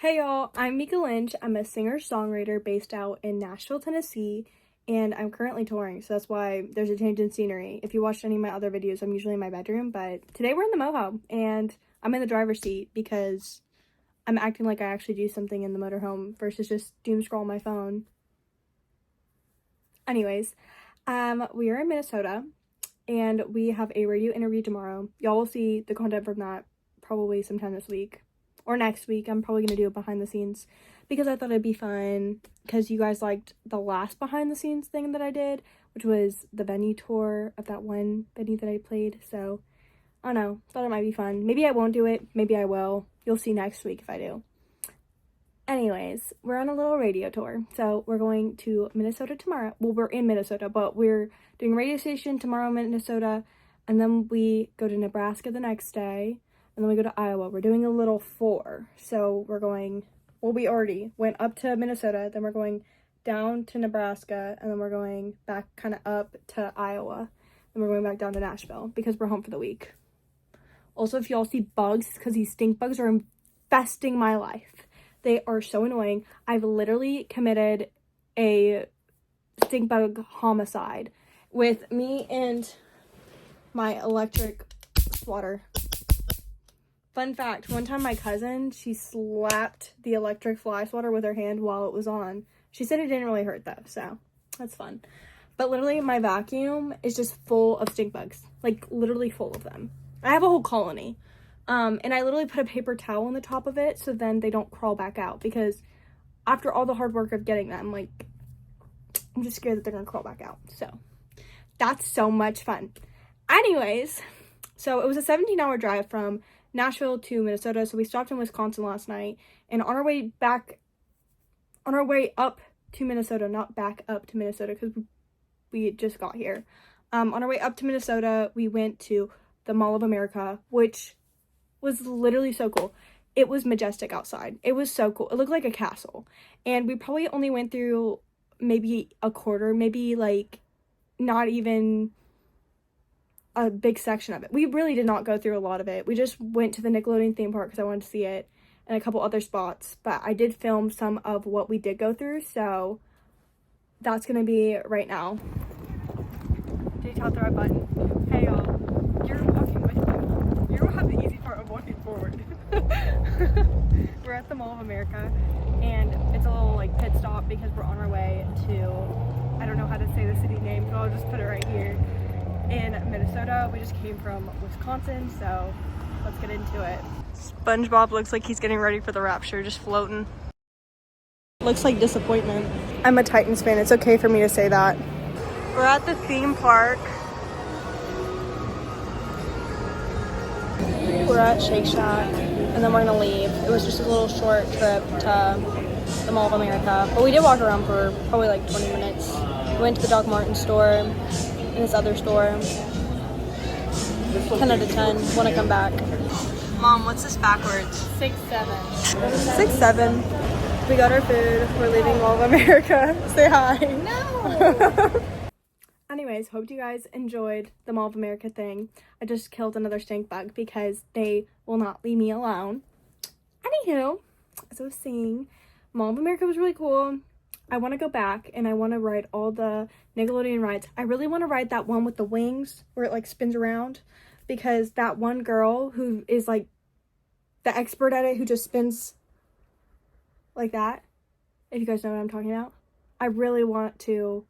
Hey y'all, I'm Mika Lynch. I'm a singer-songwriter based out in Nashville, Tennessee, and I'm currently touring, so that's why there's a change in scenery. If you watched any of my other videos, I'm usually in my bedroom, but today we're in the moho, and I'm in the driver's seat because I'm acting like I actually do something in the motorhome versus just doom scroll on my phone. Anyways, we are in Minnesota, and we have a radio interview tomorrow. Y'all will see the content from that probably sometime this week. Or next week. I'm probably going to do it behind the scenes because I thought it'd be fun because you guys liked the last behind the scenes thing that I did, which was the venue tour of that one venue that I played. So, I don't know. Thought it might be fun. Maybe I won't do it. Maybe I will. You'll see next week if I do. Anyways, we're on a little radio tour. So, we're going to Minnesota tomorrow. Well, we're in Minnesota, but we're doing a radio station tomorrow in Minnesota. And then we go to Nebraska the next day. And then we go to Iowa. We're doing a little 4. So we're going, well, we already went up to Minnesota. Then we're going down to Nebraska. And then we're going back kind of up to Iowa. And we're going back down to Nashville because we're home for the week. Also, if y'all see bugs, because these stink bugs are infesting my life. They are so annoying. I've literally committed a stink bug homicide with me and my electric swatter. Fun fact, one time my cousin, she slapped the electric fly swatter with her hand while it was on. She said it didn't really hurt though, so that's fun. But literally my vacuum is just full of stink bugs, like literally full of them. I have a whole colony. And I literally put a paper towel on the top of it so then they don't crawl back out because after all the hard work of getting them, like, I'm just scared that they're gonna crawl back out. So that's so much fun. Anyways, so it was a 17-hour drive from Nashville to Minnesota. So we stopped in Wisconsin last night, and on our way up to Minnesota, not back up to Minnesota because we just got here. On our way up to Minnesota, we went to the Mall of America, which was literally so cool. It was majestic outside. It was so cool. It looked like a castle. And we probably only went through maybe a quarter, maybe like not even a big section of it. We really did not go through a lot of it. We just went to the Nickelodeon theme park because I wanted to see it and a couple other spots, but I did film some of what we did go through, so that's gonna be right now. Did you tap the right button? Hey y'all, you're walking with me. You have the easy part of walking forward. We're at the Mall of America and it's a little like pit stop because we're on our way to, I don't know how to say the city name, so I'll just put it right here. In Minnesota. We just came from Wisconsin, so let's get into it. SpongeBob looks like he's getting ready for the rapture, just floating. Looks like disappointment. I'm a Titans fan. It's okay for me to say that. We're at the theme park. We're at Shake Shack, and then we're gonna leave. It was just a little short trip to the Mall of America, but we did walk around for probably like 20 minutes. We went to the Doc Martens store, in this other store. 10 out of 10. Want to come back. Mom, what's this backwards? 6-7. 6-7. We got our food. We're leaving Mall of America. Say hi. No! Anyways, hope you guys enjoyed the Mall of America thing. I just killed another stink bug because they will not leave me alone. Anywho, as I was saying, Mall of America was really cool. I want to go back and I want to ride all the Nickelodeon rides. I really want to ride that one with the wings where it like spins around because that one girl who is like the expert at it who just spins like that, if you guys know what I'm talking about, I really want to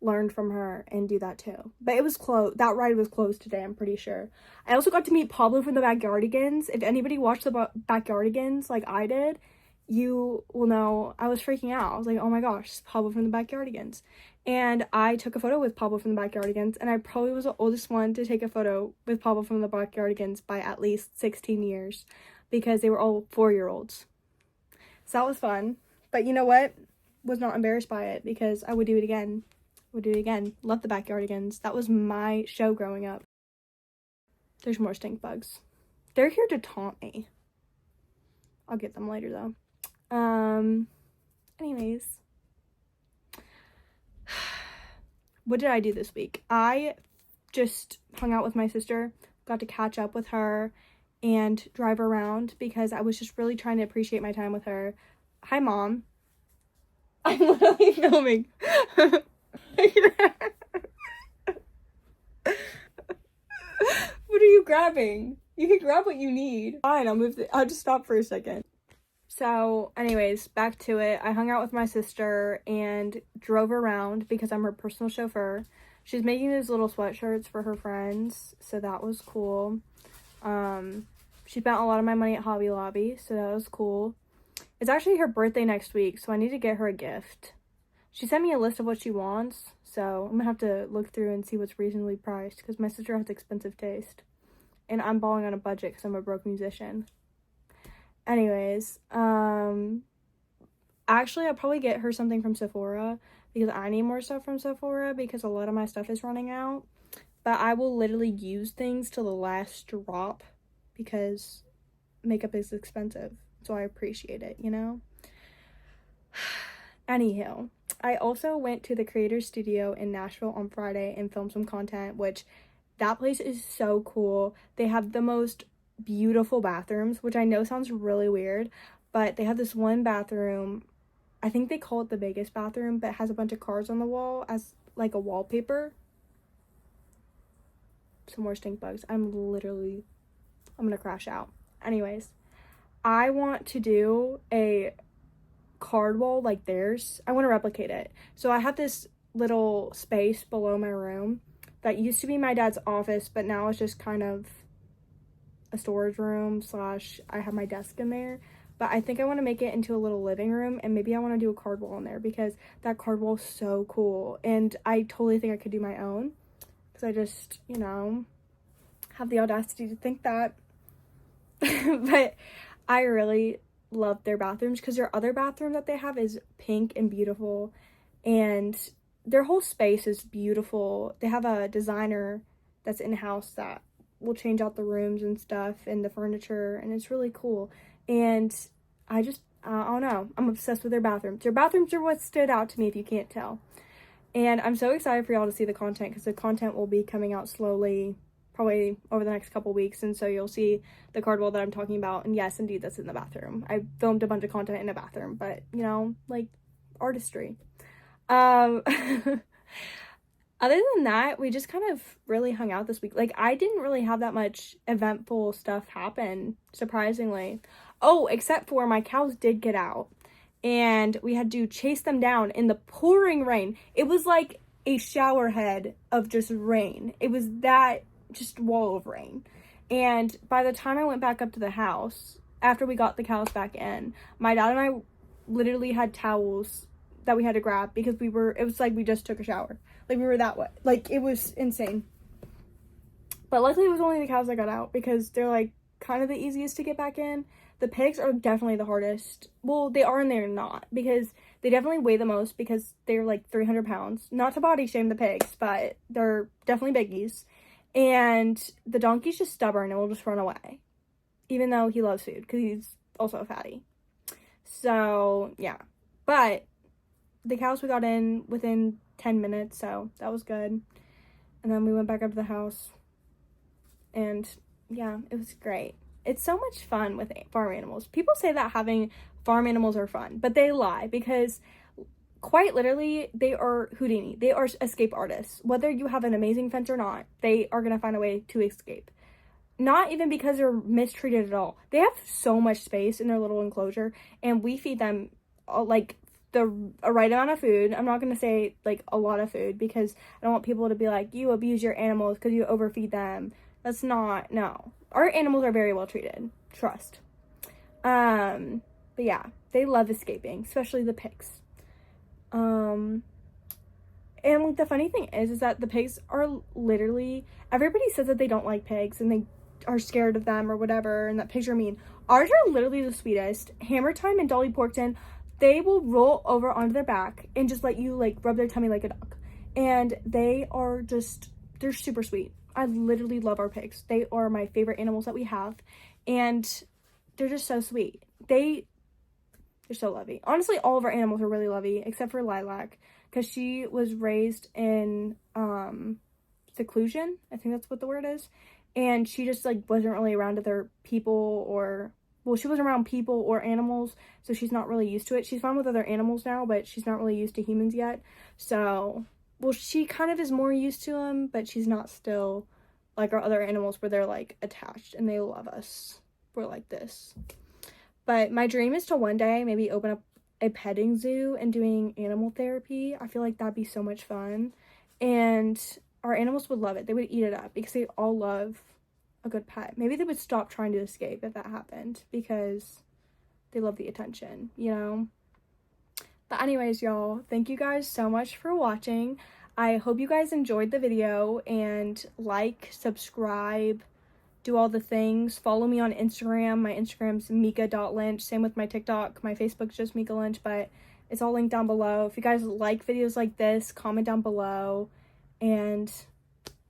learn from her and do that too. But it was closed. That ride was closed today, I'm pretty sure. I also got to meet Pablo from the Backyardigans. If anybody watched the Backyardigans like I did, you will know I was freaking out. I was like, oh my gosh, it's Pablo from the Backyardigans. And I took a photo with Pablo from the Backyardigans, and I probably was the oldest one to take a photo with Pablo from the Backyardigans by at least 16 years because they were all 4-year-olds. So that was fun. But you know what? Was not embarrassed by it because I would do it again. Love the Backyardigans. That was my show growing up. There's more stink bugs. They're here to taunt me. I'll get them later though. Anyways, what did I do this week? I just hung out with my sister, got to catch up with her, and drive around because I was just really trying to appreciate my time with her. Hi, Mom. I'm literally filming. What are you grabbing? You can grab what you need. Fine, I'll just stop for a second. So, anyways, back to it. I hung out with my sister and drove around because I'm her personal chauffeur. She's making these little sweatshirts for her friends, so that was cool. She spent a lot of my money at Hobby Lobby, so that was cool. It's actually her birthday next week, so I need to get her a gift. She sent me a list of what she wants, so I'm gonna have to look through and see what's reasonably priced because my sister has expensive taste. And I'm balling on a budget because I'm a broke musician. Anyways, actually I'll probably get her something from Sephora because I need more stuff from Sephora because a lot of my stuff is running out. But I will literally use things till the last drop because makeup is expensive. So I appreciate it, you know? Anywho, I also went to the Creator Studio in Nashville on Friday and filmed some content, which that place is so cool. They have the most beautiful bathrooms, which I know sounds really weird, but they have this one bathroom, I think they call it the biggest bathroom, but it has a bunch of cards on the wall as like a wallpaper. Some more stink bugs. I'm gonna crash out. Anyways, I want to do a card wall like theirs. I want to replicate it. So I have this little space below my room that used to be my dad's office, but now it's just kind of a storage room / I have my desk in there. But I think I want to make it into a little living room, and maybe I want to do a card wall in there because that card wall is so cool. And I totally think I could do my own because I just, you know, have the audacity to think that. But I really love their bathrooms because their other bathroom that they have is pink and beautiful, and their whole space is beautiful. They have a designer that's in-house that will change out the rooms and stuff and the furniture, and it's really cool. And I don't know, I'm obsessed with their bathrooms. Their bathrooms are what stood out to me, if you can't tell. And I'm so excited for y'all to see the content because the content will be coming out slowly, probably over the next couple weeks, and so you'll see the card wall that I'm talking about. And yes, indeed, that's in the bathroom. I filmed a bunch of content in a bathroom, but you know, like artistry. Other than that, we just kind of really hung out this week. Like, I didn't really have that much eventful stuff happen, surprisingly. Oh, except for my cows did get out, and we had to chase them down in the pouring rain. It was like a shower head of just rain. It was that just wall of rain. And by the time I went back up to the house, after we got the cows back in, my dad and I literally had towels that we had to grab because it was like we just took a shower. Like, we were that wet. Like, it was insane. But luckily it was only the cows that got out because they're like kind of the easiest to get back in. The pigs are definitely the hardest. Well, they are and they're not because they definitely weigh the most because they're like 300 pounds. Not to body shame the pigs, but they're definitely biggies. And the donkey's just stubborn and will just run away. Even though he loves food because he's also a fatty. So, yeah. But the cows we got in within 10 minutes, so that was good. And then we went back up to the house. And yeah, it was great. It's so much fun with farm animals. People say that having farm animals are fun, but they lie because quite literally, they are Houdini. They are escape artists. Whether you have an amazing fence or not, they are going to find a way to escape. Not even because they're mistreated at all. They have so much space in their little enclosure, and we feed them like a right amount of food. I'm not going to say like a lot of food because I don't want people to be like, you abuse your animals because you overfeed them. That's not, no. Our animals are very well treated. Trust. But yeah, they love escaping, especially the pigs. And like the funny thing is that the pigs are literally, everybody says that they don't like pigs and they are scared of them or whatever, and that pigs are mean. Ours are literally the sweetest. Hammer Time and Dolly Porkton, they will roll over onto their back and just let you like rub their tummy like a duck. And they are just, they're super sweet. I literally love our pigs. They are my favorite animals that we have. And they're just so sweet. They're so lovey. Honestly, all of our animals are really lovey, except for Lilac, because she was raised in seclusion. I think that's what the word is. and she just like wasn't really around other people, or well, she wasn't around people or animals, so she's not really used to it. She's fine with other animals now, but she's not really used to humans yet. So, well, she kind of is more used to them, but she's not still like our other animals where they're like attached and they love us. We're like this. But my dream is to one day maybe open up a petting zoo and doing animal therapy. I feel like that'd be so much fun. And our animals would love it. They would eat it up because they all love a good pet. Maybe they would stop trying to escape if that happened because they love the attention, you know? But anyways, y'all, thank you guys so much for watching. I hope you guys enjoyed the video, and like, subscribe, do all the things. Follow me on Instagram. My Instagram's mika.lynch. Same with my TikTok. My Facebook's just Mika Lynch, but it's all linked down below. If you guys like videos like this, comment down below. And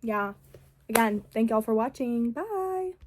yeah, again, thank y'all for watching. Bye.